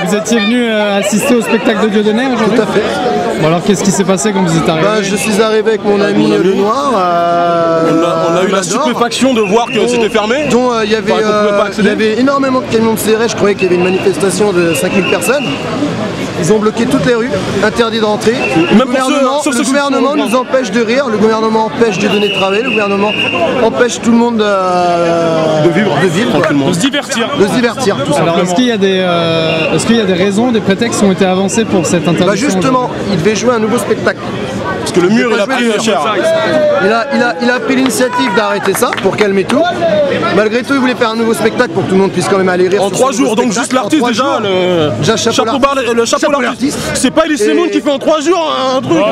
Vous étiez venu assister au spectacle de Dieudonné aujourd'hui? Tout à fait. Bon, alors qu'est-ce qui s'est passé quand vous êtes arrivé? Je suis arrivé avec mon ami Le Noir. On a eu la stupéfaction de voir que c'était fermé. Dont il y avait énormément de camions de CRS, je croyais qu'il y avait une manifestation de 5000 personnes. Ils ont bloqué toutes les rues, interdit de rentrer. Le gouvernement nous empêche de rire, le gouvernement empêche Dieudonné de travailler, le gouvernement empêche tout le monde de vivre tranquillement. De se divertir. De se divertir, tout simplement. Alors est-ce qu'il y a des raisons, des prétextes qui ont été avancés pour cette interdiction? Justement, il devait jouer un nouveau spectacle. Parce que le mur, il a pris cher. Il a pris l'initiative d'arrêter ça pour calmer tout. Malgré tout, il voulait faire un nouveau spectacle pour que tout le monde puisse quand même aller rire. En 3 jours, donc juste l'artiste déjà, le chapeau l'artiste. C'est pas Elie Semoun qui fait en 3 jours un truc.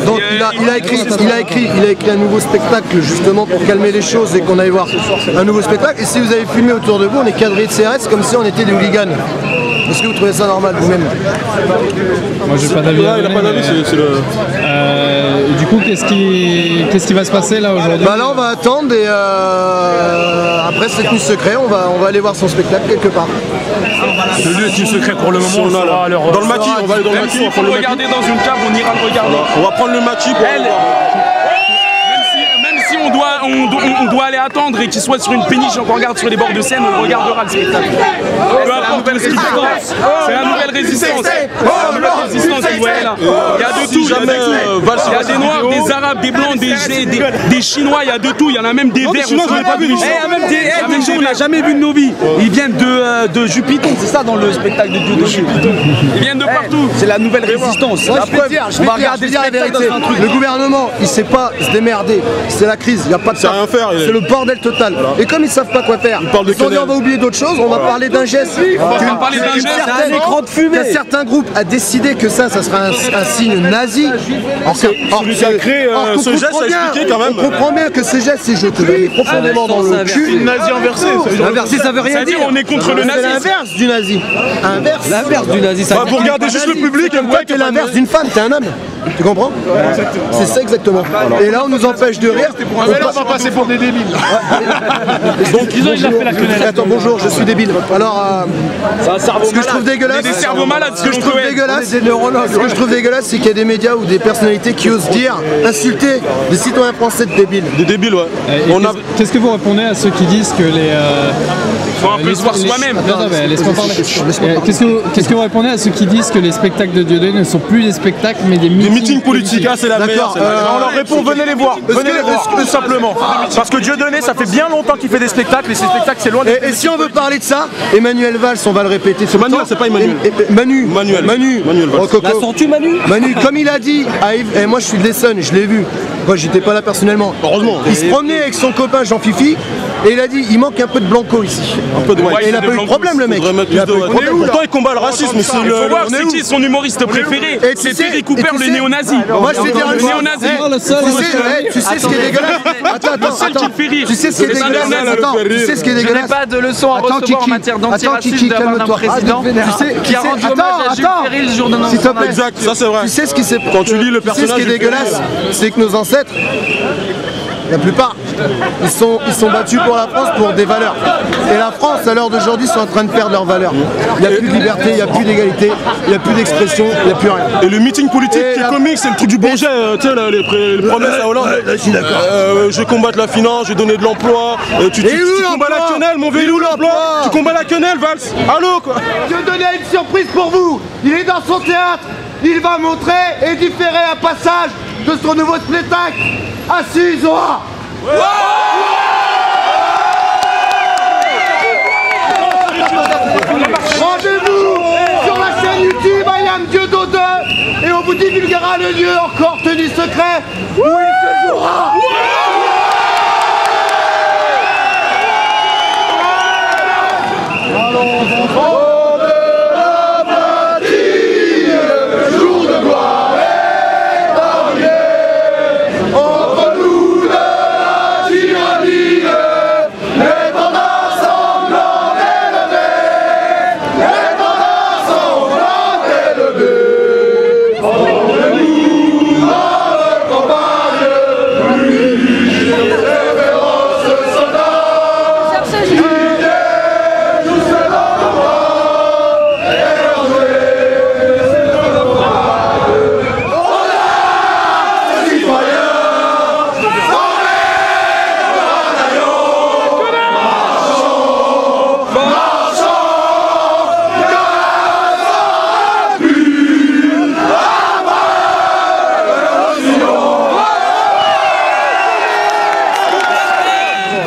Donc il a écrit un nouveau spectacle justement pour calmer les choses et qu'on aille voir un nouveau spectacle. Et si vous avez filmé autour de vous, on est cadré de CRS comme si on était des hooligans. Est-ce que vous trouvez ça normal vous-même? Moi j'ai pas d'avis. Il a pas d'avis, c'est le... Du coup, qu'est-ce qui va se passer là aujourd'hui? Là on va attendre et après cette nuit secret, on va aller voir son spectacle quelque part. Le lieu est secret pour le moment, dans le maquis, on va aller dans le maquis. S'il faut le regarder dans une cave, on ira le regarder. On va prendre le maquis pour... On doit aller attendre et qu'il soit sur une péniche et qu'on regarde sur les bords de Seine, on regardera le spectacle. C'est la nouvelle résistance. C'est la nouvelle résistance. Vous voyez là. Il y a de tout. Il y a des Noirs, des Arabes, des Blancs, des Chinois, il y a de tout. Il y en a même des Verts. Il y a même des gens qu'on n'a jamais vu de nos vies. Ils viennent de Jupiton, c'est ça dans le spectacle de Dieudonné. Ils viennent de partout. C'est la nouvelle résistance. Je vais dire la vérité. Le gouvernement, il sait pas se démerder. C'est la crise. Il n'y a pas de rien faire. C'est le bordel total. Voilà. Et comme ils savent pas quoi faire, ils ont dit on va oublier d'autres choses, on va parler d'un geste. On va parler d'un geste, un écran de fumée. Un certain groupe a décidé que ça sera un signe nazi. Celui qui a créé ce geste a expliqué quand même. On comprend bien que ce geste, c'est je te mets profondément dans le cul. Nazi inversé. Inversé, ça veut rien dire. On est contre le nazisme. C'est l'inverse du nazi. L'inverse du nazi. Vous regardez juste le public, c'est l'inverse d'une femme, t'es un homme. Tu comprends? C'est ça exactement. Et là, on nous empêche de rire. On va passer pour des débiles. Donc, attends, bonjour, je suis débile. Alors, ce que je trouve dégueulasse, des cerveaux malades. Ce que je trouve dégueulasse, c'est qu'il y a des médias ou des personnalités qui osent dire, insulter des citoyens français de débiles. Des débiles, ouais. Qu'est-ce que vous répondez à ceux qui disent que les... faut un peu se voir soi-même. Laisse-moi parler. Qu'est-ce que vous répondez à ceux qui disent que les spectacles de Dieudonné ne sont plus des spectacles mais des meetings politiques? C'est la meilleure. On leur répond, venez les voir. Venez les voir, tout simplement. Parce que Dieudonné, ça fait bien longtemps qu'il fait des spectacles et ces spectacles, c'est loin de... Et si on veut parler de ça, Emmanuel Valls, on va le répéter. C'est Manuel, c'est pas Emmanuel. Manu Valls. La sens-tu, Manu? Manu, comme il a dit, et moi je suis de l'Essonne, je l'ai vu. Moi j'étais pas là personnellement. Heureusement. Il se promenait avec son copain Jean-Fifi et il a dit il manque un peu de blanco ici. Un peu de white. Et il a pas eu de problème le mec. Pourtant il combat le racisme. Il faut voir c'est qui son humoriste préféré. C'est Terry Cooper, le néo-nazi. Moi je vais dire le néo-nazi. Tu sais ce qui est dégueulasse? Attends. Tu sais ce qui est dégueulasse? Attends. Tu sais ce qui est dégueulasse? Je n'ai pas de leçon à recevoir en matière d'antiracisme de la part d'un président qui a rendu hommage à Jules Ferry le jour de notre naissance. Exact, ça c'est vrai. Tu sais ce qui s'est... Quand tu lis le personnage... Tu sais ce qui est dégueulasse? C'est que nos ancêtres, la plupart, ils sont battus pour la France pour des valeurs. Et la France, à l'heure d'aujourd'hui, sont en train de perdre leurs valeurs. Il n'y a plus de liberté, il n'y a plus d'égalité, il n'y a plus d'expression, il n'y a plus rien. Et le meeting politique qui est comique, c'est le truc du bon jet, tu sais, les promesses à Hollande. Je suis d'accord. Je vais combattre la finance, je vais donner de l'emploi. Tu combats l'actionnel, quenelle, mon vélo là, tu combats la quenelle, Valls. Allô quoi. Dieudonné a une surprise pour vous. Il est dans son théâtre. Il va montrer et différer un passage de son nouveau spectacle. Assis, Zoa. Rendez-vous sur la chaîne YouTube I Am Dieudonné 2 et on vous divulguera le lieu encore tenu secret où il se jouera.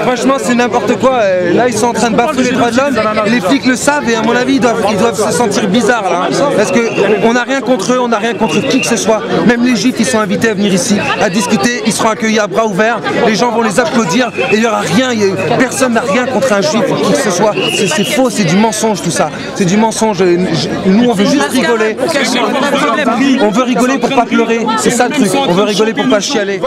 Franchement, c'est n'importe quoi. Là, ils sont en train de bafouer les droits de l'homme. Et les flics le savent et à mon avis, ils doivent se sentir bizarres là. Parce qu'on n'a rien contre eux, on n'a rien contre qui que ce soit. Même les juifs, ils sont invités à venir ici, à discuter. Ils seront accueillis à bras ouverts. Les gens vont les applaudir. Et il n'y aura rien. Personne n'a rien contre un juif ou qui que ce soit. C'est faux, c'est du mensonge tout ça. C'est du mensonge. Nous, on veut juste rigoler. On veut rigoler pour pas pleurer. C'est ça le truc. On veut rigoler pour pas chialer.